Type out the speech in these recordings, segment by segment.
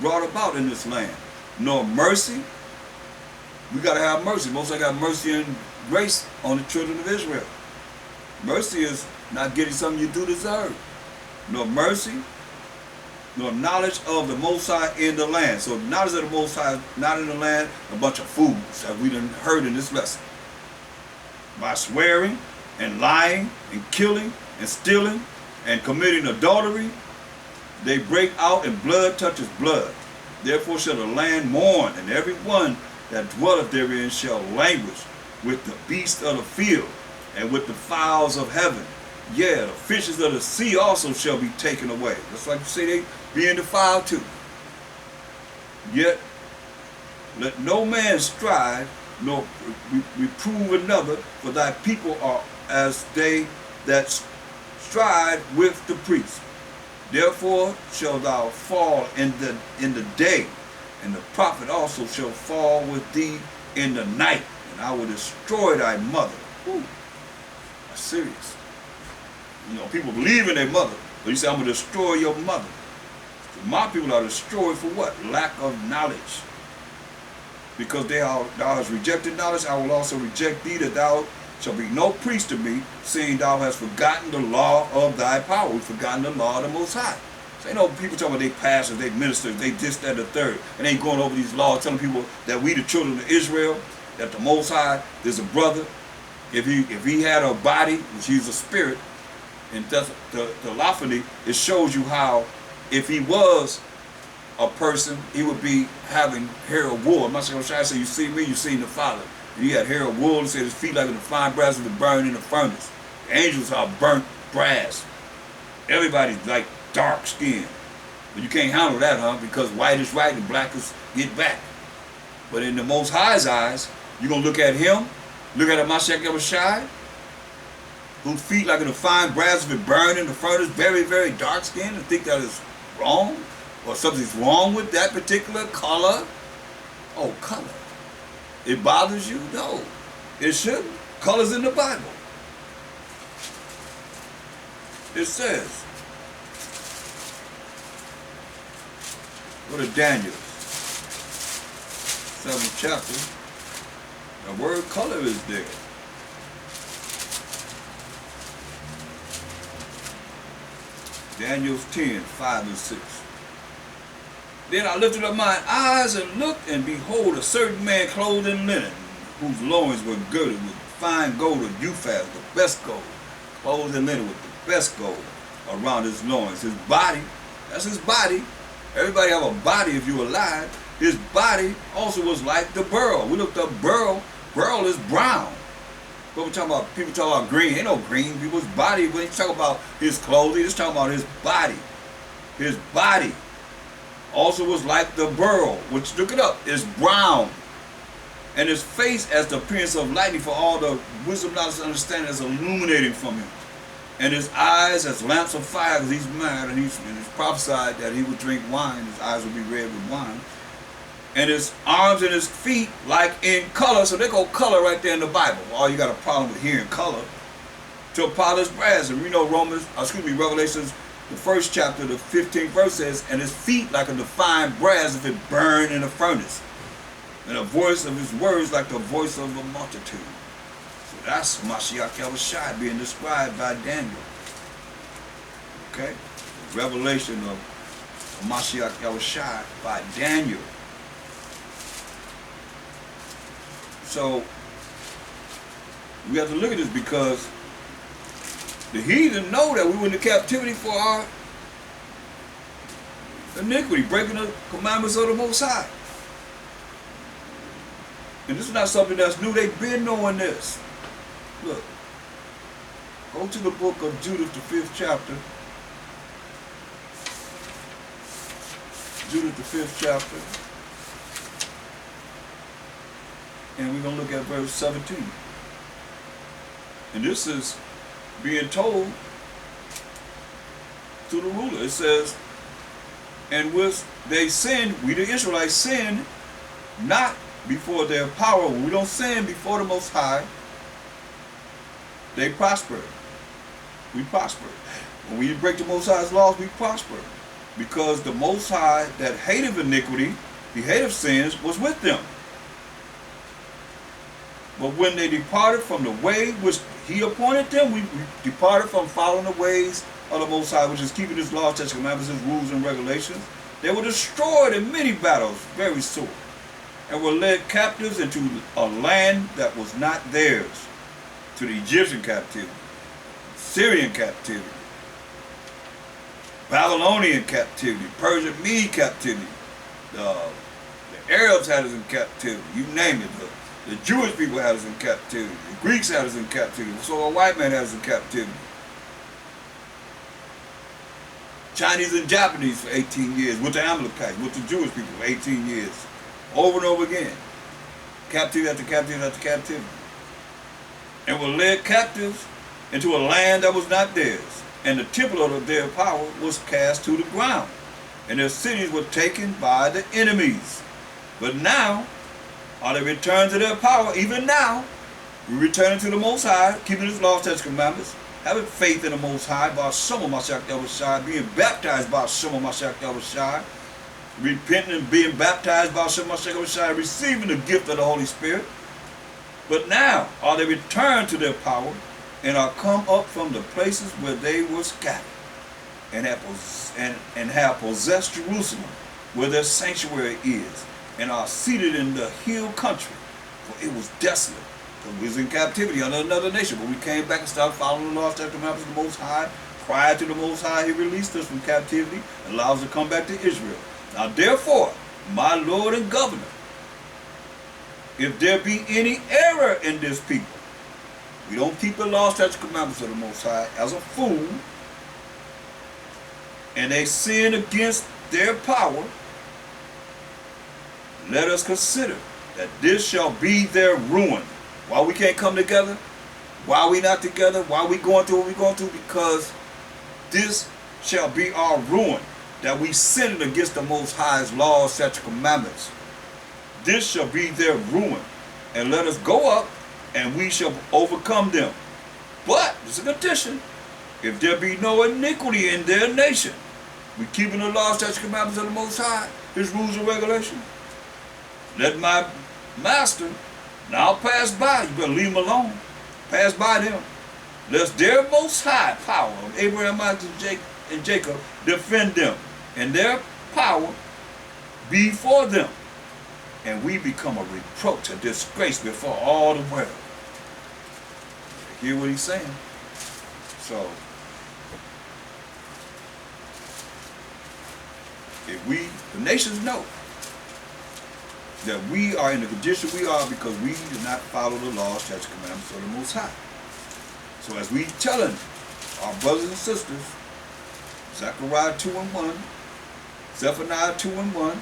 brought about in this land, nor mercy. We got to have mercy. Most I got mercy and grace on the children of Israel. Mercy is not getting something you do deserve. Nor mercy, nor knowledge of the Most High in the land. So knowledge of the Most High not in the land, a bunch of fools that we done heard in this lesson. By swearing and lying and killing and stealing and committing adultery, they break out and blood touches blood. Therefore shall the land mourn, and every one that dwelleth therein shall languish with the beasts of the field and with the fowls of heaven. Yeah, the fishes of the sea also shall be taken away. Just like you say, they being defiled too. Yet let no man strive nor reprove another, for thy people are as they that strive with the priest. Therefore shalt thou fall in the day, and the prophet also shall fall with thee in the night, and I will destroy thy mother. Ooh, that's serious. You know, people believe in their mother, but you say, I'm going to destroy your mother. So my people are destroyed for what? Lack of knowledge. Because thou hast rejected knowledge, I will also reject thee, that thou shalt be no priest to me, seeing thou hast forgotten the law of thy power. We've forgotten the law of the Most High. So you know, people talking about they pastors, they ministers, they this, that, the third, and they going over these laws, telling people that we the children of Israel, that the Most High, there's a brother. If he had a body, which he's a spirit, and the Theophany, it shows you how if he was a person, he would be having hair of wool. I'm not sure I say, you see me, you seen the Father. And he had hair of wool, and said his feet like the fine brass of the burn in the furnace. The angels are burnt brass. Everybody's like dark skin. But you can't handle that, huh? Because white is right and black is get back. But in the Most High's eyes, you're going to look at him, look at Mashiach Yahushua, whose feet like in the fine brass of it burn in the furnace, very, very dark skin, and think that is wrong? Or something's wrong with that particular color? Oh, color. It bothers you? No, it shouldn't. Color's in the Bible. It says, go to Daniel, 7th chapter. The word color is there. Daniel 10, 5 and 6. Then I lifted up mine eyes and looked, and behold, a certain man clothed in linen, whose loins were girded with fine gold of Uphaz, the best gold, clothed in linen with the best gold around his loins. His body, that's his body. Everybody have a body if you're alive. His body also was like the beryl. We looked up beryl. Beryl is brown. But we're talking about, people talk about green. Ain't no green. People's body, when you talk about his clothing, it's talking about his body. His body also was like the beryl, which, look it up, is brown. And his face as the appearance of lightning, for all the wisdom, knowledge, and understanding is illuminating from him. And his eyes as lamps of fire, because he's mad, and he's prophesied that he would drink wine, his eyes would be red with wine. And his arms and his feet like in color, so they go color right there in the Bible. All you got a problem with hearing color. To polished brass, and we know Revelations, the 1st chapter, the 15th verse says, and his feet like a fine brass if it burned in a furnace. And the voice of his words like the voice of a multitude. So that's Mashiach Yahushua being described by Daniel. Okay? Revelation of Mashiach Yahushua by Daniel. So we have to look at this because the heathen know that we were in the captivity for our iniquity, breaking the commandments of the Most High. And this is not something that's new. They've been knowing this. Look. Go to the book of Judith, the 5th chapter. Judith, the 5th chapter. And we're going to look at verse 17. And this is being told to the ruler. It says, and with they sinned, we the Israelites sinned not before their power. When we don't sin before the Most High, they prosper. We prosper. When we break the Most High's laws, we prosper. because the Most High that hated iniquity, he hated sins, was with them. But when they departed from the way which he appointed them, we departed from following the ways of the Most High, which is keeping his laws, statutes, commandments, his rules, and regulations. They were destroyed in many battles, very sore, and were led captives into a land that was not theirs, to the Egyptian captivity, Syrian captivity, Babylonian captivity, Persian Mede captivity. The Arabs had us in captivity, you name it. The Jewish people had us in captivity. The Greeks had us in captivity. So a white man had us in captivity. Chinese and Japanese for 18 years, with the Amalekites, with the Jewish people for 18 years. Over and over again. Captivity after captivity after captivity. And were led captives into a land that was not theirs. And the temple of their power was cast to the ground. And their cities were taken by the enemies. But now, are they returned to their power? Even now, we return to the Most High, keeping his laws, statutes, commandments, having faith in the Most High, by Shema Mashiach Yahushua, being baptized by Shema Mashiach Yahushua, repenting and being baptized by Shema Mashiach Yahushua, receiving the gift of the Holy Spirit. But now are they returned to their power and are come up from the places where they were scattered, and have possessed Jerusalem, where their sanctuary is, and are seated in the hill country, for it was desolate, because we was in captivity under another nation. But we came back and started following the laws, statutes, commandments of the Most High. Cried to the Most High, he released us from captivity and allows us to come back to Israel. Now therefore, my Lord and Governor, if there be any error in this people, we don't keep the laws, statutes, commandments of the Most High as a fool, and they sin against their power, let us consider that this shall be their ruin. Why we can't come together? Why we not together? Why we going through what we going through? Because this shall be our ruin, that we sinned against the Most High's laws, statutes, commandments. This shall be their ruin. And let us go up, and we shall overcome them. But, there's a condition, if there be no iniquity in their nation, we keeping the laws, statutes, commandments of the Most High, his rules and regulations. Let my master now pass by. You better leave them alone. Pass by them. Lest their Most High power of Abraham, Isaac, and Jacob defend them, and their power be for them, and we become a reproach, a disgrace before all the world. Hear what he's saying? So, if we, the nations know that we are in the condition we are because we do not follow the laws, statutes, commandments of the Most High. So as we telling our brothers and sisters, Zechariah 2:1, Zephaniah 2:1,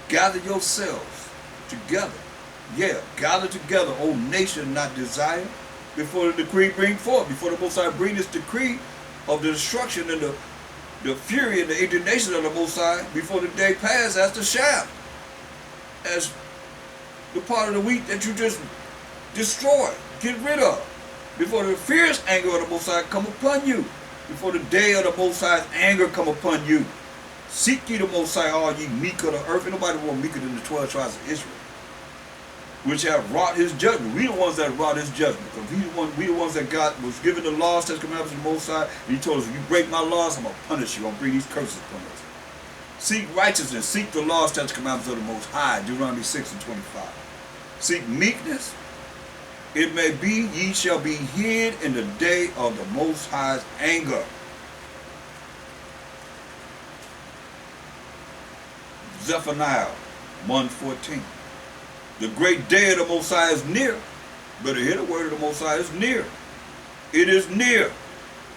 gather yourselves together. Yeah, gather together, O nation not desire, before the decree bring forth, before the Most High bring this decree of the destruction and the fury and the indignation of the Most High, before the day pass as the shaft, as the part of the wheat that you just destroy, get rid of, before the fierce anger of the Most High come upon you, before the day of the Most High's anger come upon you. Seek ye the Most High, all ye meek of the earth. Ain't nobody more meeker than the 12 tribes of Israel, which have wrought his judgment. We the ones that wrought his judgment, because we the ones that God was given the laws, statutes, commandments of the Most High, and he told us, if you break my laws, I'm going to punish you. I'm going to bring these curses upon us. Seek righteousness, seek the laws, statutes, commandments of the Most High, Deuteronomy 6:25. Seek meekness. It may be ye shall be hid in the day of the Most High's anger. Zephaniah 1:14. The great day of the Most High is near. Better hear the word of the Most High is near. It is near,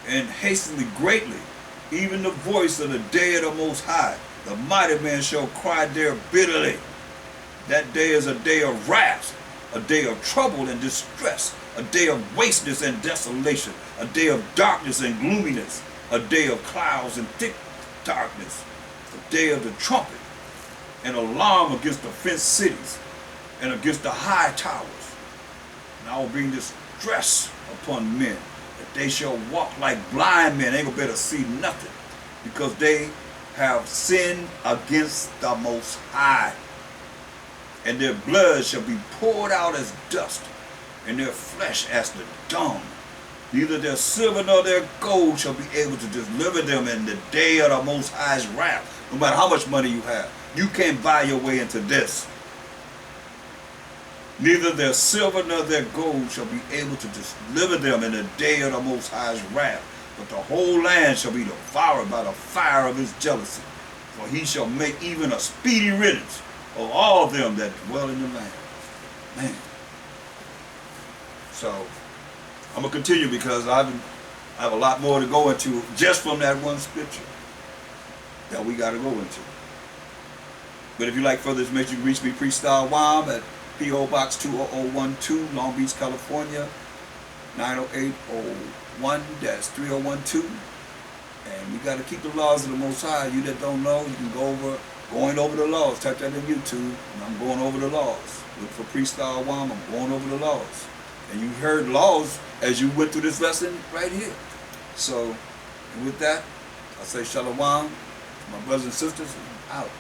and hastily greatly, even the voice of the day of the Most High. The mighty man shall cry there bitterly. That day is a day of wrath, a day of trouble and distress, a day of wasteness and desolation, a day of darkness and gloominess, a day of clouds and thick darkness, a day of the trumpet, an alarm against the fenced cities and against the high towers. And I will bring distress upon men, that they shall walk like blind men. They ain't gonna be able to see nothing, because they have sinned against the Most High. And their blood shall be poured out as dust, and their flesh as the dung. Neither their silver nor their gold shall be able to deliver them in the day of the Most High's wrath. No matter how much money you have, you can't buy your way into this. Neither their silver nor their gold shall be able to deliver them in the day of the Most High's wrath. But the whole land shall be devoured by the fire of his jealousy. For he shall make even a speedy riddance of all them that dwell in the land. Man. So, I'm going to continue, because I have a lot more to go into just from that one scripture that we got to go into. But if you like further information, you can reach me, Priest Star Wam, at P.O. Box 20012, Long Beach, California, 90801-3012. And we got to keep the laws of the Most High. You that don't know, you can go over, going over the laws. Type that in YouTube, and I'm going over the laws. Look for Priest Star Wam, I'm going over the laws. And you heard laws as you went through this lesson right here. So, and with that, I say shalom, my brothers and sisters, out.